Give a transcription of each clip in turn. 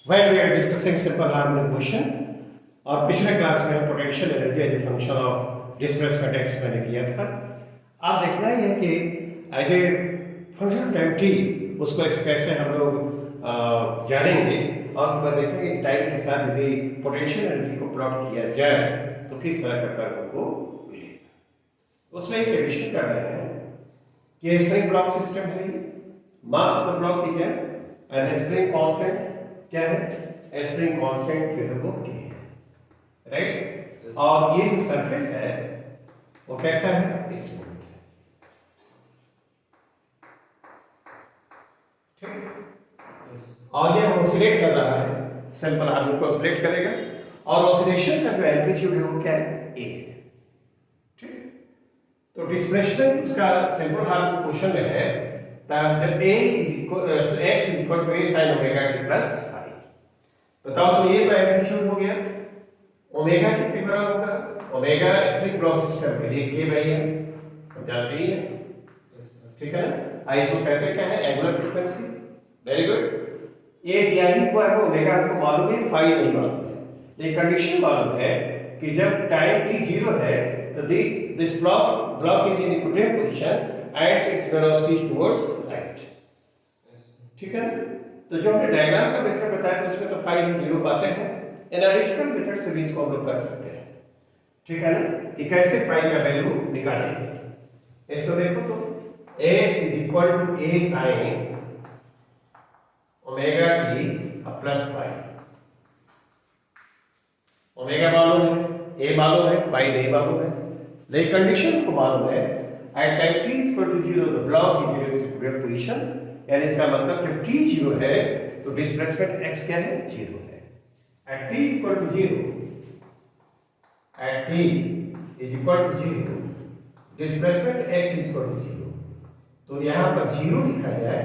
When we are discussing simple harmonic motion और पिछले class में potential energy as a function of displacement x मैंने किया था। आप देखना ही है कि as a function time t उसको कैसे हम लोग जानेंगे और उसके बाद देखेंगे टाइम के साथ यदि पोटेंशियल एनर्जी को प्लॉट किया जाए तो किस तरह का कर्व को मिलेगा। उसमें एक एडिशन कर रहे हैं कि स्प्रिंग ब्लॉक सिस्टम है, mass of the block is and spring constant क्या है, स्प्रिंग कांस्टेंट जो है वो के है, राइट। और ये जो सरफेस है वो कैसा है, स्मूथ है, ठीक। और ये ऑसिलेट कर रहा है, सिंपल हार्मोनिक को ऑसिलेट करेगा और ऑसिलेशन का जो एम्पलीट्यूड है वो क्या है, ए है, ठीक। तो डिस्प्लेसमेंट उसका सिंपल हार्मोनिक क्वेश्चन में है जब x is equal to a sin omega t plus phi. बताओ तो ये एम्पलीट्यूड हो गया, ओमेगा कितने बराबर होगा, ओमेगा स्प्रिंग ब्लॉक सिस्टम के लिए k बाई m, हम जानते ही हैं, ठीक है ना। इसको कहते क्या है, एंगुलर फ्रीक्वेंसी। Very good. ये दिया ही हुआ है, ओमेगा हमको मालूम है, फाई नहीं मालूम है, लेकिन कंडीशन मालूम है कि जब टाइम t 0 है तो this block is in equilibrium position and its velocity is towards right, ठीक है ना। तो जो हमने डायग्राम का मेथड बताया था उसमें तो फाई हम जीरो पाते हैं, एनालिटिकल मेथड से भी इसको हम लोग कर सकते हैं, ठीक है ना, कि कैसे फाई का वैल्यू निकालेंगे। इसको देखो तो x is equal to a sin omega t plus phi. Omega मालूम है, a मालूम है, फाई नहीं मालूम है, लेकिन कंडीशन को मालूम है at time t equal to 0 the block is in its equilibrium position, यानी इसका मतलब जब t 0 है तो डिस्प्लेसमेंट x क्या है, 0 है। at t equal to 0, at t is equal to 0 displacement x is equal to 0, तो यहाँ पर 0 लिखा जाए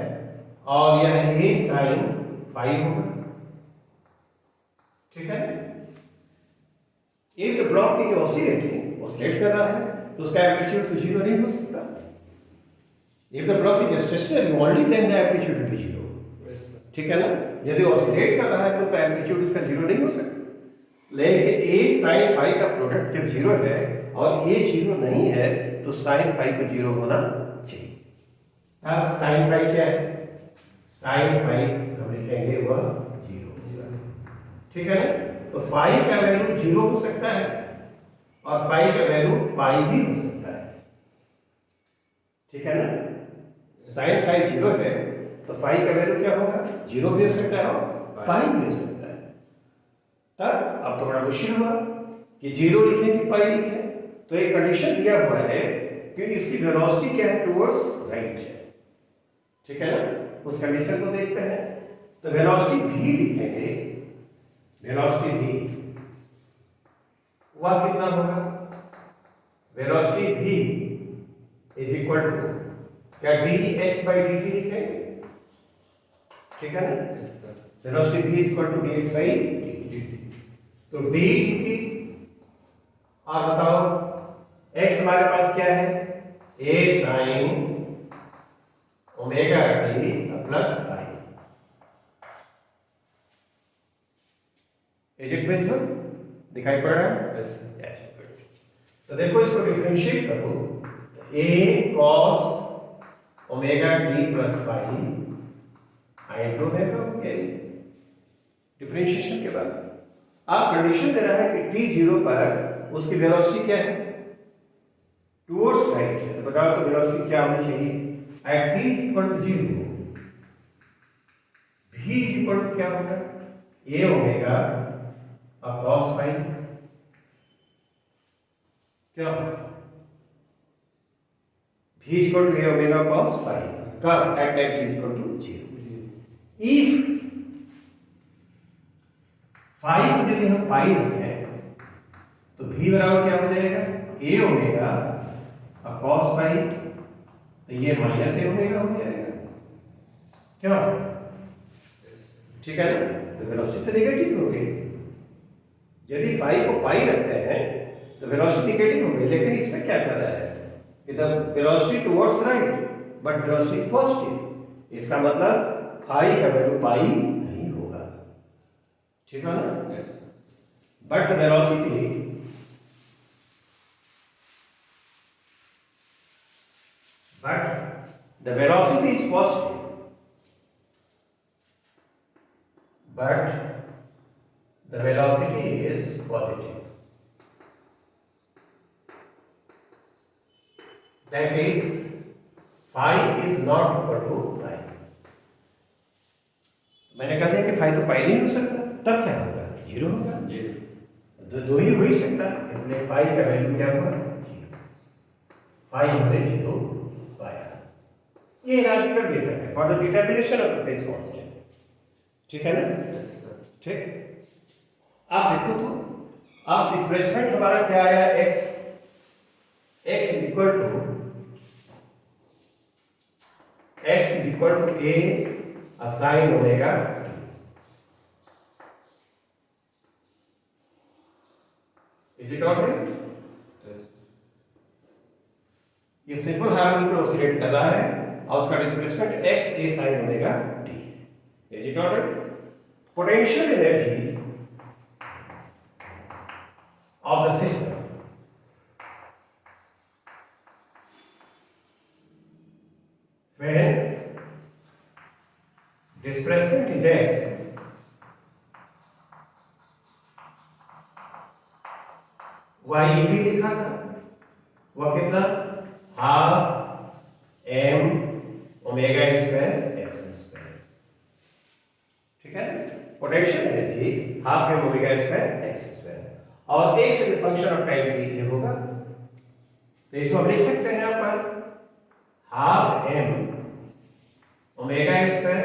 और यह a sin फाई होगा, ठीक है। एक ब्लॉक की जो ऑसिलेट कर रहा है तो उसका एम्पलीट्यूड तो 0 नहीं हो सकता। If the block is stationary only then the amplitude will be 0, ठीक है ना। यदि ऑसिलेट कर रहा है तो एम्पलीट्यूड इसका 0 नहीं हो सकता, लेकिन a sin फाई का प्रोडक्ट जब 0 है और a 0 नहीं है तो sin फाई को 0 होना चाहिए। अब sin फाई क्या है, sin फाई हम लिखेंगे वह 0, ठीक है ना। तो फाई का वैल्यू 0 हो सकता है और फाई का वैल्यू पाई भी हो सकता है, ठीक है ना। साइन फाई 0 है तो फाई का वैल्यू क्या होगा, 0 भी हो सकता है और पाई भी हो सकता है। तब अब तो बड़ा मुश्किल हुआ कि 0 लिखें कि पाई लिखें, तो एक कंडीशन दिया हुआ है कि इसकी वेलोसिटी क्या है, टुवर्ड्स राइट है, ठीक है ना। उस कंडीशन को देखते हैं तो वेलोसिटी v लिखेंगे, वेलोसिटी v वह कितना होगा, velocity v is equal to क्या dx by dt लिखेंगे, ठीक है ना। Velocity v is equal to dx by dt, तो d dt और बताओ x हमारे पास क्या है, a sin omega t plus phi. Is it visible, दिखाई पड़ रहा है, यस गुड। तो देखो इसको डिफरेंशिएट करो, a cos omega t plus phi into omega हो गया। डिफरेंशिएशन के बाद आप कंडीशन दे रहा है कि t 0 पर उसकी वेलोसिटी क्या है, टुवर्ड्स राइट है, तो बताओ तो वेलोसिटी क्या होनी चाहिए, at t equal to 0 v equal to क्या होगा, a ओमेगा और cos फाई क्या v equal to a omega cos phi कब, at time t equal to 0। If phi को यदि हम पाई रखें तो v बराबर क्या हो जाएगा, a ओमेगा और cos फाई, तो ये माइनस a ओमेगा हो जाएगा, क्या, ठीक है ना। तो वेलोसिटी तो नेगेटिव हो गई, यदि फाई को पाई रखते हैं तो वेलोसिटी नेगेटिव हो गई, लेकिन इसमें क्या कर रहा है कि the velocity towards right but velocity is positive, इसका मतलब फाई का वैल्यू पाई नहीं होगा, ठीक है ना? yes. But the velocity is positive. But the velocity is positive. That is, phi is not equal to pi. मैंने कहा था कि फाई तो पाई नहीं हो सकता, तब क्या होगा? जीरो होगा। दो ही हो ही सकता, इसलिए फाई का वैल्यू क्या होगा? जीरो। फाई हमने जीरो पाया। ये एनालिटिकल मेथड है for the determination of the phase constant. ठीक है ना? ठीक। आप देखो तो, अब डिस्प्लेसमेंट हमारा क्या आया? x is equal to a sin omega t। Is it alright? ये सिंपल हार्मोनिक में ऑसिलेट कर रहा है और उसका displacement x a sin omega t। Is it alright? Potential energy of the system when displacement is x, y भी लिखा था, वह कितना? Half m omega square x square. ठीक है? Potential energy half m omega square x square, और x में function of time t ये होगा। तो इसको हम लिख सकते हैं यहाँ पर half m omega square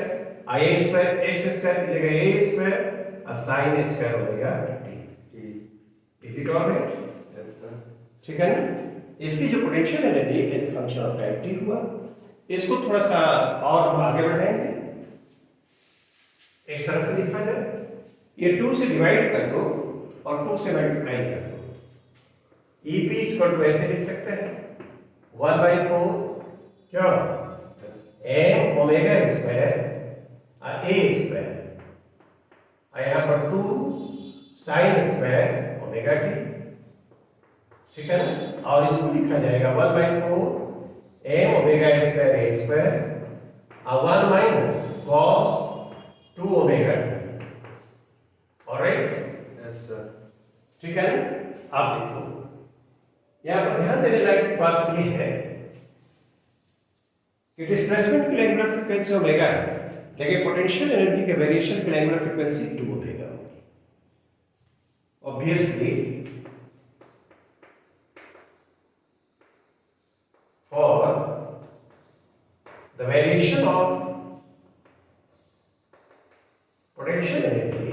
i square x square की जगह a स्क्वायर और sin square omega t। Is it alright? Yes sir. ठीक है ना? इसकी जो potential energy as function of time t हुआ, इसको थोड़ा सा और हम आगे बढ़ाएंगे। इस तरह से लिखा जाए, ये 2 से डिवाइड कर दो और 2 से मल्टीप्लाई कर दो। EP इक्वल टू ऐसे लिख सकते हैं 1/4 क्या m omega square a square, और यहाँ पर 2 sin स्क्वायर ओमेगा t। ठीक है ना? और इसको लिखा जाएगा 1/4 m omega square a square और 1 minus cos 2 omega t। Alright? Yes sir. ठीक है ना? आप देखो, यहाँ पर ध्यान देने लायक बात यह है कि डिस्प्लेसमेंट की एंगुलर फ्रीक्वेंसी ओमेगा है, लेकिन पोटेंशियल एनर्जी के वेरिएशन की एंगुलर फ्रीक्वेंसी 2 ओमेगा होगी। Obviously for the variation of potential energy,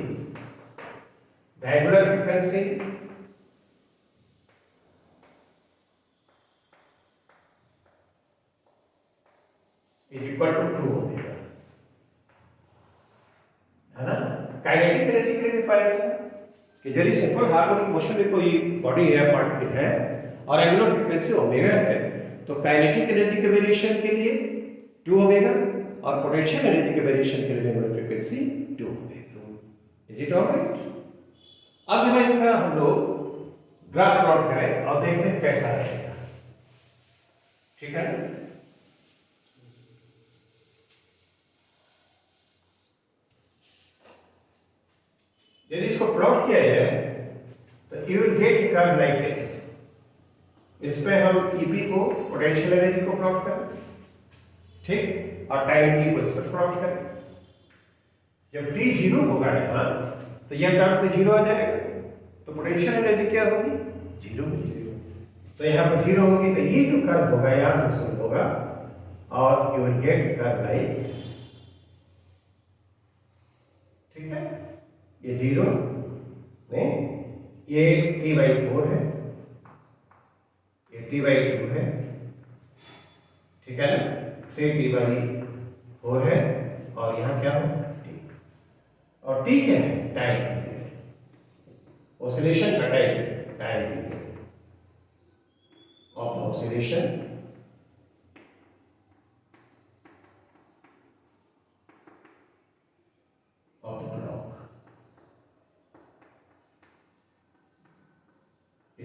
the angular frequency is equal to 2 omega, है ना? काइनेटिक एनर्जी के लिए भी पाया था कि यदि सिंपल हार्मोनिक मोशन में कोई बॉडी है, पार्टिकल है और एंगुलर फ्रीक्वेंसी ओमेगा है, तो काइनेटिक एनर्जी के वेरिएशन के लिए 2 ओमेगा और पोटेंशियल एनर्जी के वेरिएशन के लिए angular frequency 2 omega. Is it alright? अब जरा इसका हम लोग ग्राफ प्लॉट करें और देखते हैं कैसा रहेगा। ठीक है ना? यदि इसको प्लॉट किया जाए तो you will get curve like this. इसमें हम ईपी को, पोटेंशियल एनर्जी को प्लॉट करें, ठीक, और टाइम टी को इस पर प्लॉट करें। जब t 0 होगा यहाँ तो यह टर्म तो 0 आ जाएगा, तो पोटेंशियल एनर्जी क्या होगी? 0 होगी। तो यहाँ पर 0 होगी तो ये जो कर्व होगा यहाँ से शुरू होगा और you will get curve like this. ठीक है? ये 0 नहीं, ये t/4 है, ये t/2 है। ठीक है ना? 3t/4 है और यहाँ क्या होगा? और t क्या है? टाइम पीरियड, ऑसिलेशन का time period of the oscillation of the clock.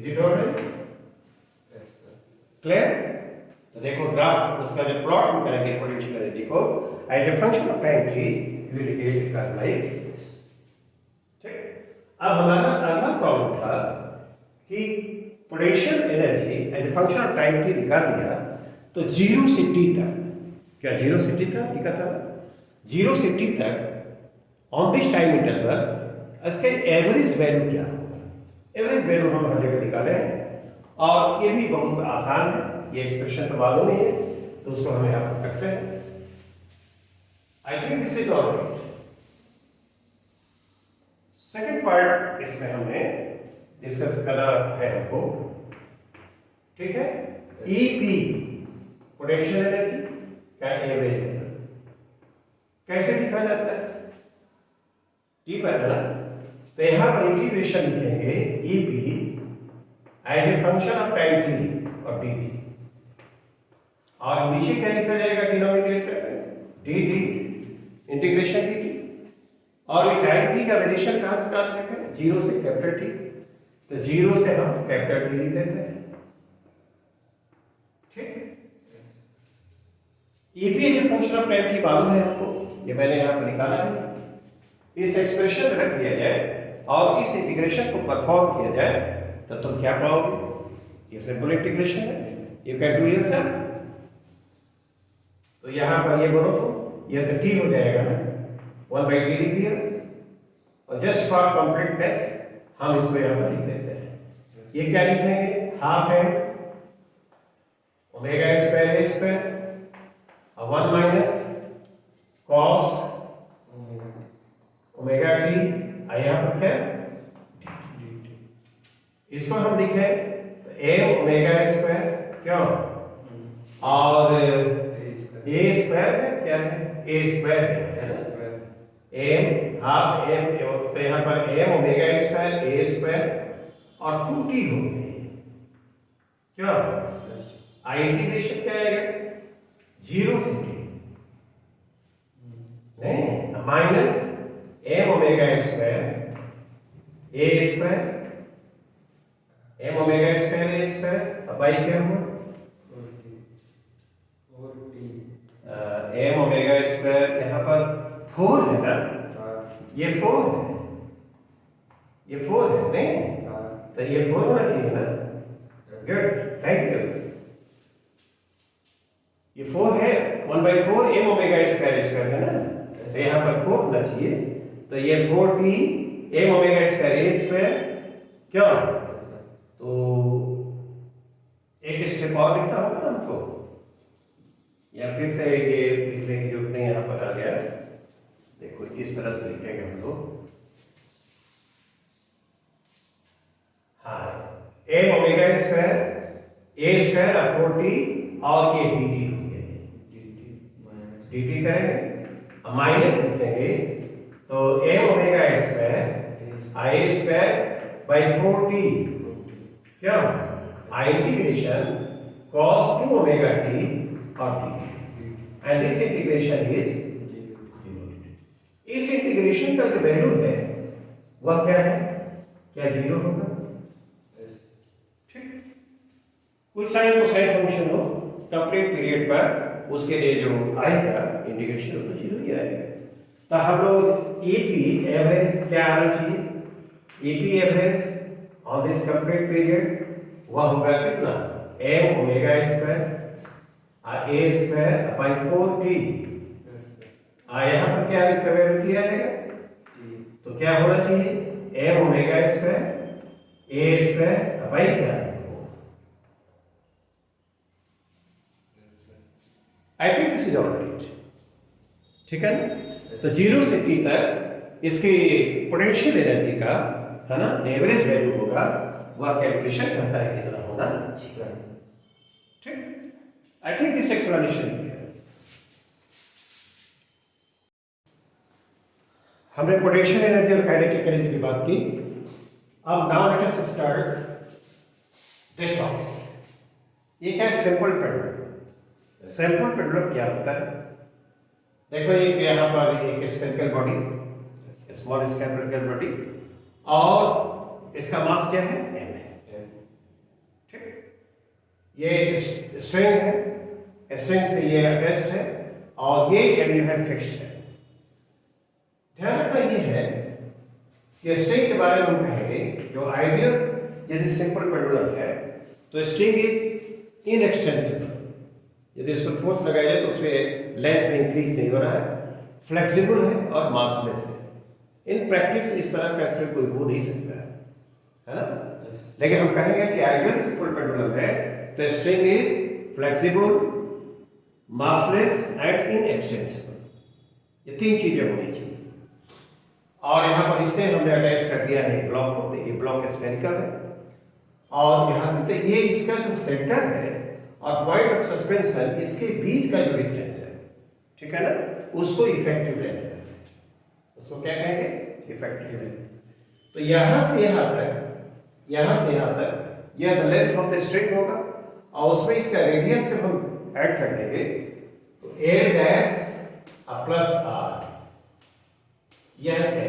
Is it alright? Clear? तो देखो ग्राफ उसका जो प्लॉट हम करेंगे पोटेंशियल एनर्जी को as a function of time t will get कर लाइक दिस। ठीक, अब हमारा अगला प्रॉब्लम था कि potential energy as a function of time t निकाल लिया तो 0 से t तक, क्या 0 से t तक लिखा था, 0 से t तक ऑन दिस टाइम इंटरवल इसका एवरेज वैल्यू क्या होगा? एवरेज वैल्यू हम हर जगह निकाले हैं और ये भी बहुत आसान है, ये एक्सप्रेशन तो मालूम ही है तो उसको हम यहाँ पर करते हैं। आई think this is alright. Second part इसमें हमने डिस्कस करना है हमको, ठीक है, ईपी पोटेंशियल एनर्जी का एवरेज वैल्यू कैसे लिखा जाता है? टी पर है ना, तो यहाँ पर इंटीग्रेशन लिखेंगे EP as a function of time t और dt, और नीचे क्या लिखा जाएगा डिनोमिनेटर dt इंटीग्रेशन dt, और ये टाइम t का वेरिएशन कहां से कहां तक है? 0 से कैपिटल T, तो 0 से हम कैपिटल T लिख देते हैं। ठीक, EP as a function of time t मालूम है आपको, ये मैंने यहाँ पर निकाला है। इस एक्सप्रेशन में रख दिया जाए और इस इंटीग्रेशन को परफॉर्म किया जाए तब तुम क्या पाओगे? ये सिंपल इंटीग्रेशन है, यू कैन डू योरसेल्फ। तो यहां पर ये बोलो तो ये तो t हो जाएगा ना, 1/t लिख दिया, और जस्ट फॉर कंप्लीटनेस हम इसको यहां पर लिख देते हैं। ये क्या लिखेंगे? हाफ है ओमेगा स्क्वायर ए स्क्वायर और 1 माइनस कॉस ओमेगा टी, यहाँ पर क्या इसको हम लिखे तो a ओमेगा स्क्वायर, क्यों, और a स्क्वायर है, क्या है, a स्क्वायर है ना, m हाफ m, तो यहाँ पर m omega square a square और 2t हो गए, क्यों, आई इंटीग्रेशन क्या आएगा? 0 से t नहीं minus m omega square a square, m omega square a square, अब आई क्या हुआ? m ओमेगा स्क्वायर यहाँ पर 4 है ना, ये 4 है, ये 4 है नहीं, तो ये 4 होना चाहिए ना, गुड, थैंक यू। ये 4 है, 1/4 m ओमेगा स्क्वायर स्क्वायर है ना, तो यहाँ पर 4 होना चाहिए, तो ये 4t m omega square a square, क्यों, तो एक स्टेप और लिखना होगा ना हमको, या फिर से ये लिखने की जरूरत नहीं, यहाँ पर आ गया, देखो इस तरह से लिखेंगे हम लोग, हाँ m omega square a square और 4t और ये dt हो गया, dt करेंगे माइनस लिखेंगे तो m omega square I square by 4t, क्या, आई इंटीग्रेशन cos 2 ओमेगा t और dt, and this integration is 0। इस इंटीग्रेशन का जो वैल्यू है वह क्या है? क्या 0 होगा? ठीक, कुछ साइन कोसाइन फंक्शन हो कंप्लीट पीरियड पर, उसके लिए जो आएगा इंटीग्रेशन वो तो 0 ही आएगा। तो हम लोग ईपी एवरेज क्या आना चाहिए? EP average on this complete period वह होगा कितना? m omega square a square upon 4t, यहाँ पर क्या इसका वैल्यू किया जाएगा, तो क्या होना चाहिए? m omega square a square upon क्या, I think this is alright, ठीक है ना। तो 0 से t तक इसकी पोटेंशियल एनर्जी का है ना जो एवरेज वैल्यू होगा वह कैलकुलेशन करता है कितना होना चाहिए, ठीक। आई थिंक दिस एक्सप्लेनेशन हमने पोटेंशियल एनर्जी और काइनेटिक एनर्जी की बात की। अब now let us start this topic. ये क्या है? Simple pendulum. सिंपल पेंडुलम क्या होता है? देखो एक यहाँ पर एक spherical body, small spherical body, और इसका मास क्या है? m है। ये स्ट्रिंग है, स्ट्रिंग से ये अटैच्ड है और ये एंड जो है फिक्स्ड है। ध्यान रखना ये है कि स्ट्रिंग के बारे में हम कहेंगे जो आइडियल यदि सिंपल पेंडुलम है तो स्ट्रिंग इज इनएक्सटेंसिबल। यदि इस पर फोर्स लगाया जाए तो उसमें लेंथ में इंक्रीज नहीं हो रहा है, फ्लेक्सिबल है और मासलेस है। इन प्रैक्टिस इस तरह का स्ट्रिंग कोई हो नहीं सकता है ना। लेकिन हम कहेंगे कि आइडियल सिंपल पेंडुलम है तो string is flexible, massless and inextensible. ये तीन चीजें होनी चाहिए। और यहाँ पर इससे हमने अटैच कर दिया है ब्लॉक को, तो ये ब्लॉक स्फेरिकल है और यहाँ से तो ये इसका जो सेंटर है और पॉइंट ऑफ सस्पेंशन इसके बीच का जो डिस्टेंस है, ठीक है ना, उसको इफेक्टिव लेंथ कहते हैं। उसको क्या कहेंगे? Effective length. तो यहाँ से यहाँ तक, यहाँ से यहाँ तक यह the length of the string होगा और उसमें इसका रेडियस जब हम ऐड कर देंगे तो ए डैश प्लस आर, यह है,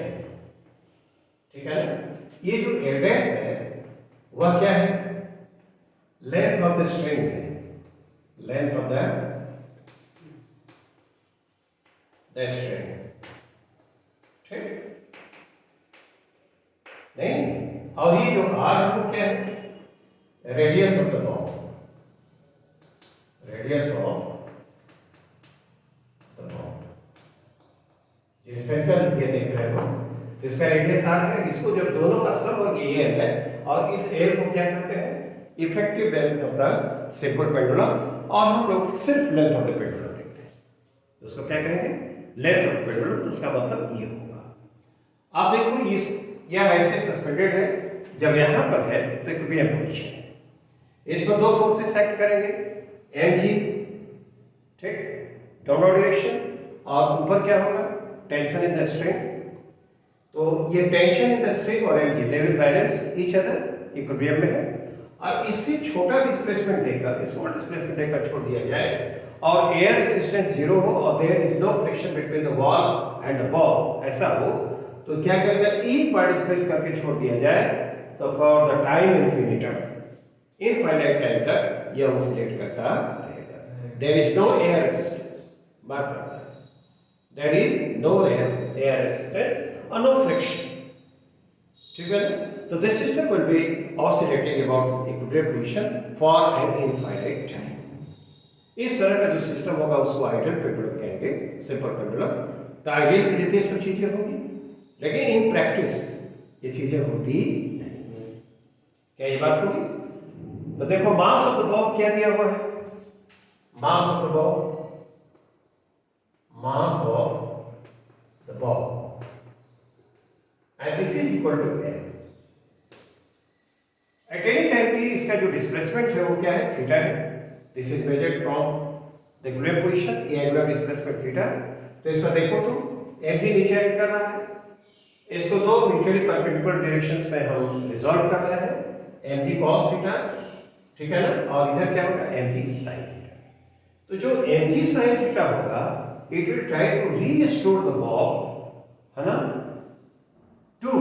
ठीक है ना। ये जो ए डैश है वह क्या है? लेंथ ऑफ द स्ट्रिंग है, लेंथ ऑफ द स्ट्रिंग, ठीक नहीं। और ये जो आर है वो क्या है? Radius of the ball, radius of the ball. जिस पे ये देख रहे हो इसका रेडियस आर है, इसको जब दोनों का सम ये है और इस एल को क्या कहते हैं? Effective length of the simple pendulum. और हम लोग सिर्फ लेंथ ऑफ द पेंडुलम लिखते हैं, उसको क्या कहेंगे? Length of pendulum. तो उसका मतलब ये होगा। आप देखो इस यह ऐसे सस्पेंडेड है, जब यहां पर है तो इक्विलिब्रियम पोजीशन है। इसको दो फोर्सेस एक्ट करेंगे, mg, ठीक, डाउनवर्ड डायरेक्शन, और ऊपर क्या होगा? Tension in the string. तो ये टेंशन इन द स्ट्रिंग और mg they will balance each other, equilibrium में है। और इससे छोटा डिस्प्लेसमेंट देकर, स्मॉल डिस्प्लेसमेंट देकर छोड़ दिया जाए और एयर रेजिस्टेंस जीरो हो और there is no friction between the wall and the ball, ऐसा हो तो क्या करेगा? एक बार डिस्प्लेस करके छोड़ दिया जाए तो for the time infinitum, infinite time तक यह ऑसिलेट करता रहेगा। There is no air resistance, mark करना है, there is no air resistance और नो फ्रिक्शन, ठीक है ना। तो this system will be oscillating about equilibrium position for an infinite time. इस तरह का जो सिस्टम होगा उसको आइडियल पेंडुलम कहेंगे, सिंपल पेंडुलम। तो आइडियल के लिए सब चीजें होगी, लेकिन इन प्रैक्टिस ये चीजें होती नहीं। क्या ये बात होगी? तो देखो मास ऑफ द बॉल क्या दिया हुआ है? Mass of the ball, mass of the ball and this is equal to m। At any time की इसका जो डिस्प्लेसमेंट है वो क्या है? थीटा है। This is measured from the equilibrium position, ये एंगुलर डिस्प्लेसमेंट थीटा। तो इसका देखो तो mg नीचे एक्ट कर रहा है, इसको दो म्यूचुअली परपेंडिकुलर डायरेक्शंस में हम रिजॉल्व कर रहे हैं, mg cos थीटा, ठीक है ना, और इधर क्या होगा? mg sin theta. तो जो mg sin थीटा होगा it will try to restore the ball, है ना, टू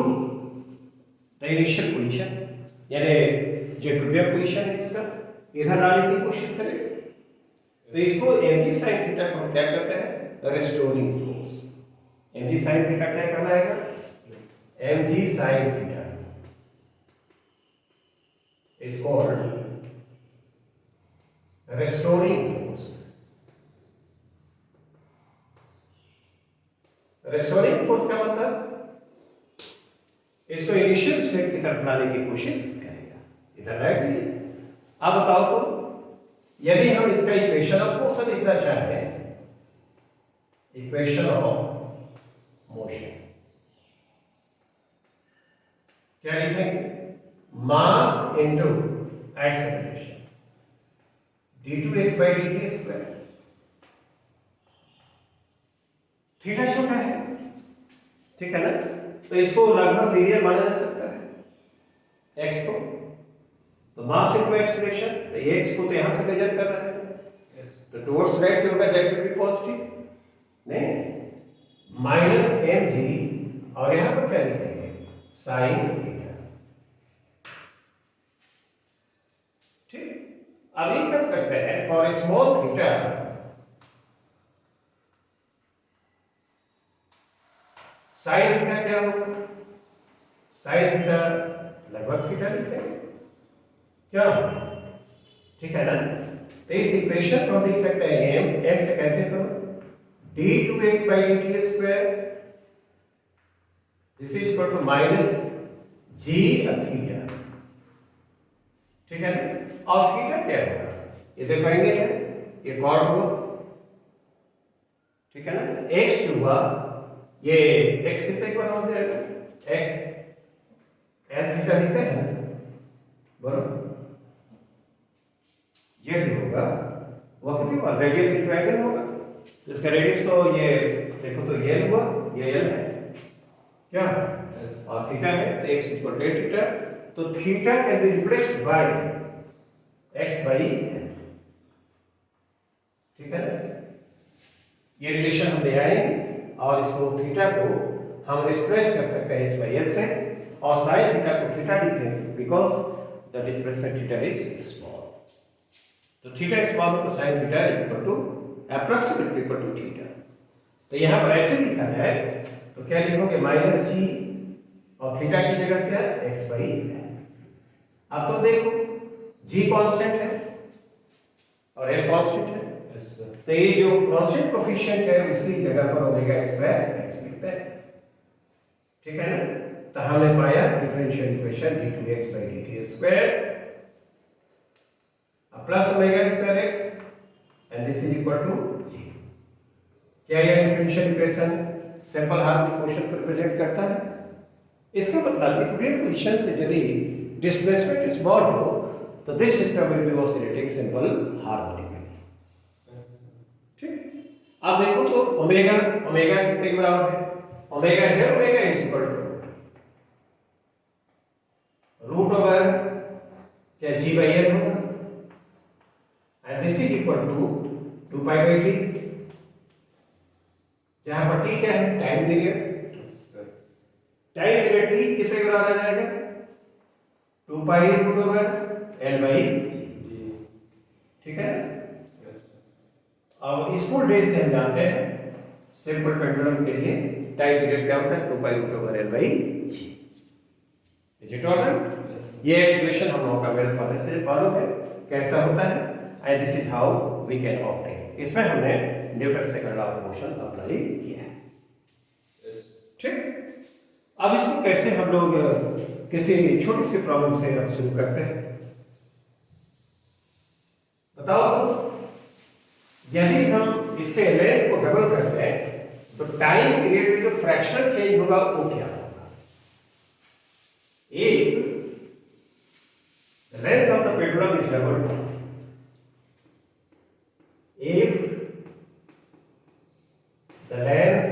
द इनिशियल पोजीशन, यानी जो इक्विलिब्रियम पोजीशन है इसका इधर लाने की कोशिश करें। तो इसको mg sin थीटा को हम क्या कहते हैं? Restoring force. mg sin theta क्या कहलाएगा? mg sin theta is called restoring force. Restoring force का मतलब इसको इनिशियल स्टेट की तरफ लाने की कोशिश करेगा। इधर लाइट भी है। अब बताओ तो यदि हम इसका इक्वेशन ऑफ मोशन लिखना चाहें, इक्वेशन ऑफ मोशन क्या लिखेंगे? Mass into acceleration d2x by dt square. Theta छोटा है, ठीक है ना, तो इसको लगभग लीनियर माना जा सकता है x को। तो मास इनटू एक्सेलरेशन, तो ये x को तो यहां से मेजर कर रहा है, तो टुवर्ड्स राइट होगा, दैट विल बी पॉजिटिव, नहीं माइनस mg, और यहां पर क्या लिखेंगे? Sine theta. ठीक, अभी सकते हैं for small theta sine theta क्या होगा? साइन थीटा लगभग थीटा लिखते हैं क्या? ठीक है ना? तो इस इक्वेशन को हम लिख सकते हैं m से कैंसिल करो d2x by dt square this is equal to minus g theta. ठीक है ना? और थीटा क्या होगा ये देख पाएंगे ना, ये कॉट हुआ। ठीक है ना? x हुआ ये x कितने के बराबर हो जाएगा? x n थीटा लिखते हैं बराबर ये जो होगा वो कितने का रेडियस इंटू एंगल होगा। इसका रेडियस तो ये देखो तो ये हुआ, ये l है क्या और थीटा है तो x इक्वल टू थीटा। तो theta can be replaced by x by n। ठीक है ना? ये रिलेशन हम ले आएंगे और इसको थीटा को हम रिप्लेस कर सकते हैं x बाई l से और sin थीटा को थीटा लिखेंगे because the displacement theta is small. तो थीटा स्मॉल तो sin theta is equal to approximately equal to theta. तो यहां पर ऐसे लिखा है तो क्या लिखोगे माइनस g और थीटा की जगह क्या है x बाई l। अब तो देखो g कांस्टेंट है और l कांस्टेंट है तो ये जो कांस्टेंट कोफिशिएंट है उसकी जगह पर ओमेगा स्क्वायर x लिखते हैं। ठीक है ना? तो हमने पाया differential equation d2x by dt square plus omega square x and this is equal to g। क्या यह differential equation simple harmonic motion को रिप्रेजेंट करता है? इसका मतलब इक्विलिब्रियम पोजीशन से यदि डिस्प्लेसमेंट स्मॉल हो तो this system will be oscillating simple harmonically. ठीक? अब देखो तो ओमेगा कितने के बराबर है? Omega here omega is equal to root over क्या g by l होगा and this is equal to 2 pi by t जहां पर t क्या है time period. Time period t कितने के बराबर आ जाएगा 2 pi root over l by g। ठीक है? अब इस फुल बेस से हम जानते हैं सिंपल पेंडुलम के लिए टाइम पीरियड क्या होता है 2 pi root over l by g। Is it alright? ये एक्सप्रेशन हम लोगों का वेल पहले से मालूम है कैसा होता है and this is how we can obtain. इसमें हमने Newton second law of motion apply किया है। ठीक? अब इसको कैसे हम लोग किसी छोटी सी प्रॉब्लम से अब शुरू करते हैं बताओ तो। यदि हम इसके लेंथ को डबल करते हैं तो टाइम पीरियड में जो फ्रैक्शन चेंज होगा वो क्या होगा? एक length of the pendulum is doubled if the length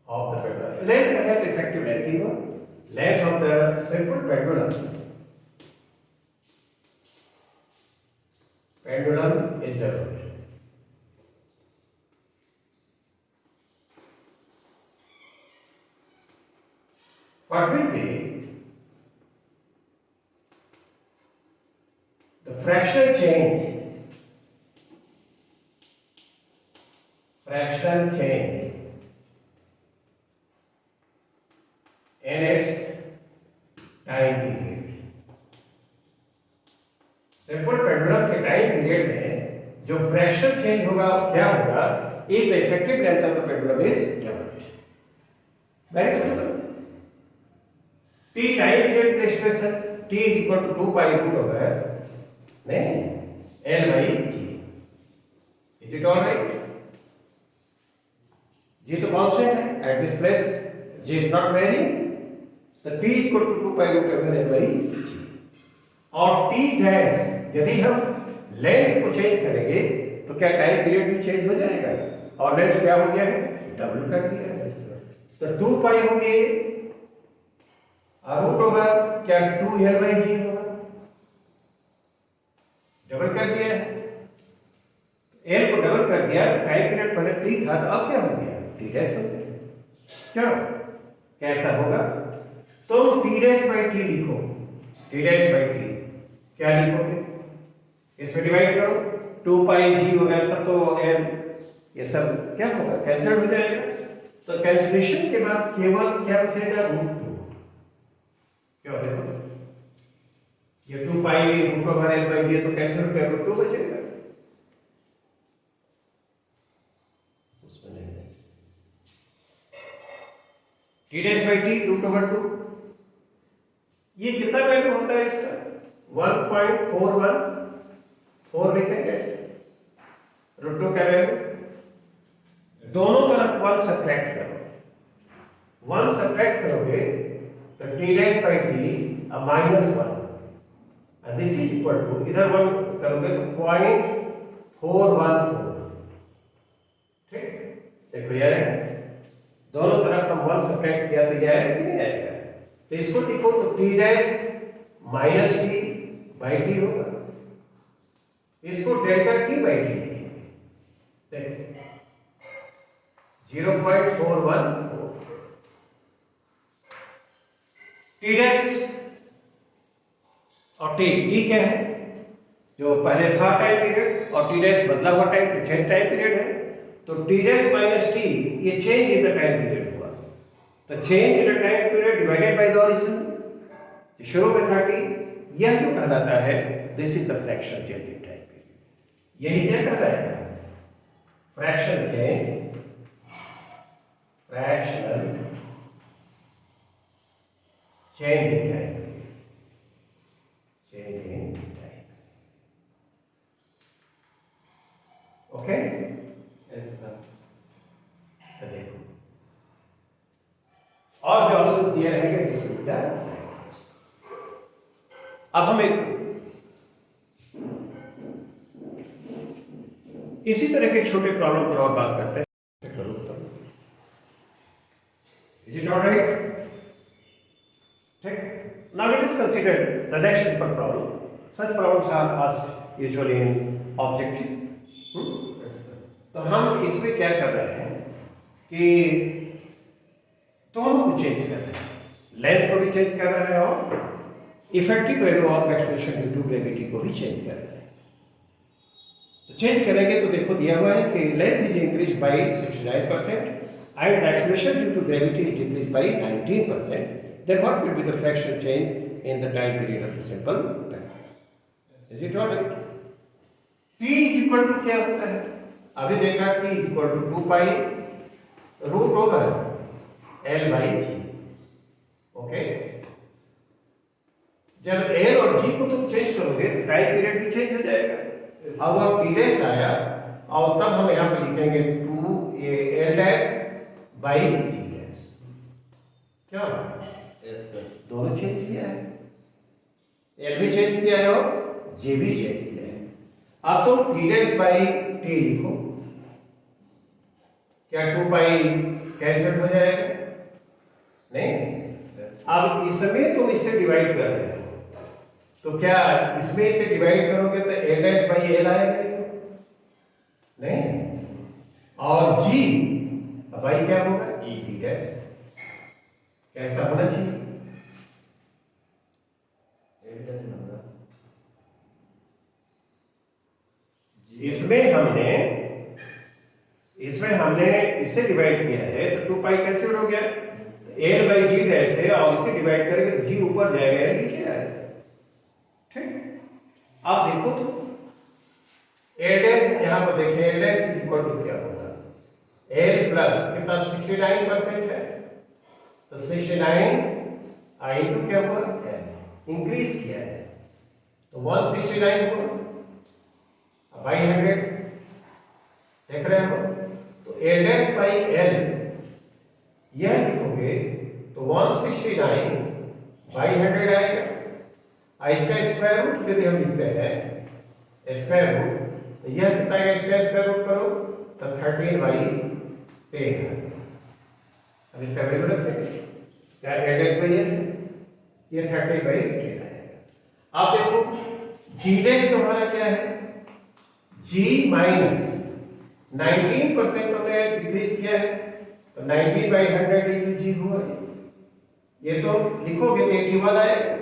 of the pendulum length है तो effective length ही होगा। length of the simple pendulum is doubled। what will be the fractional change in its time period। Simple pendulum के time period में जो fraction change होगा क्या होगा? If the effective length of the pendulum is doubled. Very simple. t time period expression t is equal to 2 pi root over नहीं l by g। Is it all right? g तो constant है at this place g is not varying तो t is equal to 2 pi root over l by g। और t dash यदि हम length को change करेंगे तो क्या टाइम पीरियड भी चेंज हो जाएगा और लेंथ क्या हो गया है डबल कर दिया है तो 2 पाई हो गई और रूट होगा क्या 2l by g होगा डबल कर दिया है l को डबल कर दिया तो टाइम पीरियड पहले t था तो अब क्या हो गया t डैश हो गया। चलो कैसा होगा तो t डैश by t लिखो t डैश by t क्या लिखोगे, इसमें डिवाइड करो, 2 पाई जी वगैरह सब तो एल, ये सब क्या होगा, कैंसिल हो जाएगा। तो कैंसिलेशन के बाद केवल क्या बचेगा, √2। क्या देखो, ये 2 पाई √2 एल बाई जी तो कैंसिल हो गया, √2 बचेगा। उसमें नहीं टी डैश बाई टी √2, ये कितना वैल्यू होता है इसका, 1.414 लिखेंगे ऐसे, √2 का वैल्यू, दोनों तरफ 1 सब्ट्रैक्ट करो, 1 सब्ट्रैक्ट करोगे तो T dash by T -1 and this is equal to, इधर 1 करोगे तो 0.414, ठीक, देखो ये है, दोनों तरफ हम 1 सब्ट्रैक्ट किया तो ये आएगा कि नहीं आएगा। तो इसको लिखो तो T dash minus T by T होगा, इसको डेल्टा टी बाई टी लिखेंगे, देखो 0.414 टी डैश और टी क्या है, जो पहले था टाइम पीरियड, और टी डैश बदला हुआ टाइम पीरियड है, तो टी डैश माइनस टी ये change in the time period हुआ, तो change in the time period divided by the origin, शुरू में था टी, यह जो कहलाता है this is the fraction change in time period, यही क्या कहलाएगा, fraction change in time, change in time. Okay? Yes, sir. तो देखो और भी ऑप्शंस दिए रहेंगे इसमें क्या, अब हम एक इसी तरह के छोटे प्रॉब्लम पर और बात करते हैं। Is it all right? ठीक, now let us consider the next simple problem. Such problems are asked usually in objective. तो हम इसमें क्या कर रहे हैं कि दोनों को चेंज कर रहे हैं, लेंथ को भी चेंज कर रहे हैं और effective value of acceleration due to gravity को भी चेंज कर रहे हैं। तो चेंज करेंगे तो देखो दिया हुआ है कि length is increase by 69% and the acceleration due to gravity is decreased by 19%. Then what will be the fraction change in the time period of the simple time? Is it all right? T is equal to क्या होता है? अभी देखा T is equal to 2 pi root over L by G. Okay? जब L और G को तुम change करोगे तो टाइम पीरियड भी चेंज हो जाएगा। अब वह P डैश आया और तब हम यहाँ पर लिखेंगे 2 L dash by G dash, क्या दोनों चेंज किया है, L भी चेंज किया है और J भी चेंज किया है। अब तो T डैश बाई T लिखो, क्या 2 पाई कैंसिल हो जाएगा, नहीं, अब इसमें तुम इससे डिवाइड कर रहे हो तो क्या इसमें इसे डिवाइड करोगे तो L डैश बाई L आएगा, नहीं, और G भाई क्या होगा, E G डैश, कैसा होना चाहिए, इसमें हमने इसे डिवाइड किया है तो 2 पाई कैंसिल हो गया, L बाई G डैश है और इसे डिवाइड करेंगे तो G ऊपर जाएगा या नीचे आएगा, ठीक। अब देखो तो L डैश यहाँ पर देखिए, L dash is equal to क्या होगा, L प्लस कितना 69% है तो 69 आई टू क्या हुआ L इंक्रीज किया है तो 169 हुआ बाई 100, देख रहे हो, तो L डैश बाई L यह लिखोगे तो 169 बाई 100 आएगा, इसका स्क्वायर रूट यदि हम लिखते हैं स्क्वायर रूट तो यह कितना है, इसका स्क्वायर रूट करो तो 13 बाई 10, अब इसका वैल्यू रखेंगे क्या L डैश बाई L, ये 30 बाई 10 आएगा। अब देखो G डैश हमारा क्या है, G माइनस 19% हमने डिक्रीज किया है तो 90 बाई 100 इंटू G हुआ है, ये तो लिखोगे तो 81 आएगा,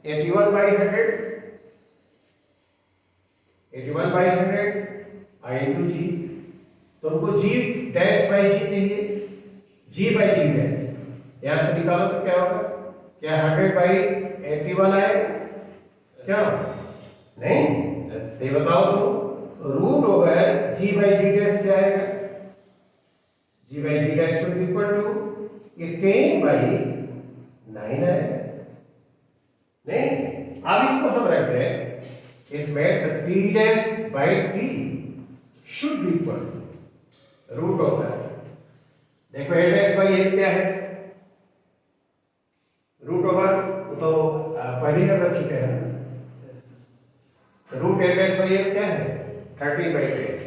81 बाई 100 81/100 I into G। तो हमको G डैश बाई G चाहिए, G बाई G डैश यहां से निकालो तो क्या होगा? क्या 100/81 आएगा? क्या नहीं? तो ये बताओ तो root over G by G dash क्या आएगा? G by G dash should equal to ये 10/9 आएगा। नहीं, अब इसको हम रख दें, इसमें t dash by t should be equal root over, देखो ए डैश बाई ए क्या है? रूट ओवर तो पहले हम रख चुके हैं। रूट ए डैश बाई ए क्या है? 13/10,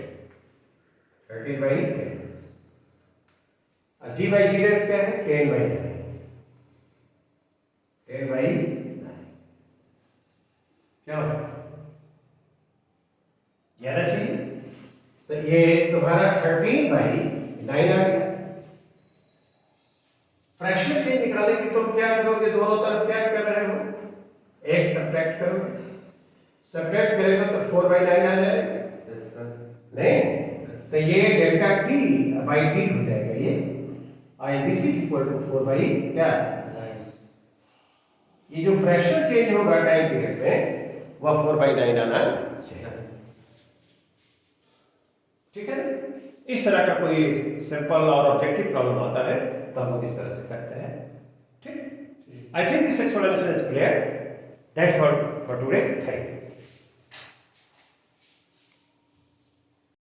13/10। जी बाई जी डैश क्या है? 10/9, 10/9। क्या होगा? 11 चाहिए, तो ये तुम्हारा 13/9 आ गया। फ्रैक्शन चेंज निकालने की तुम क्या करोगे? दोनों तरफ क्या कर रहे हो? एक सब्ट्रैक्ट करोगे, सब्ट्रैक्ट करेगा तो 4/9 आ जाएगा। नहीं, तो ये डेल्टा टी बाई टी हो जाएगा ये, और दिस इज इक्वल टू 4 क्या? ये जो फ्रैक्शन चेंज होगा टाइम पीरियड में वह 4/9 आना चाहिए। ठीक है, इस तरह का कोई सिंपल और ऑब्जेक्टिव प्रॉब्लम आता है तो हम लोग इस तरह से करते हैं। ठीक, आई think this explanation is clear. That's all for today. Thank you.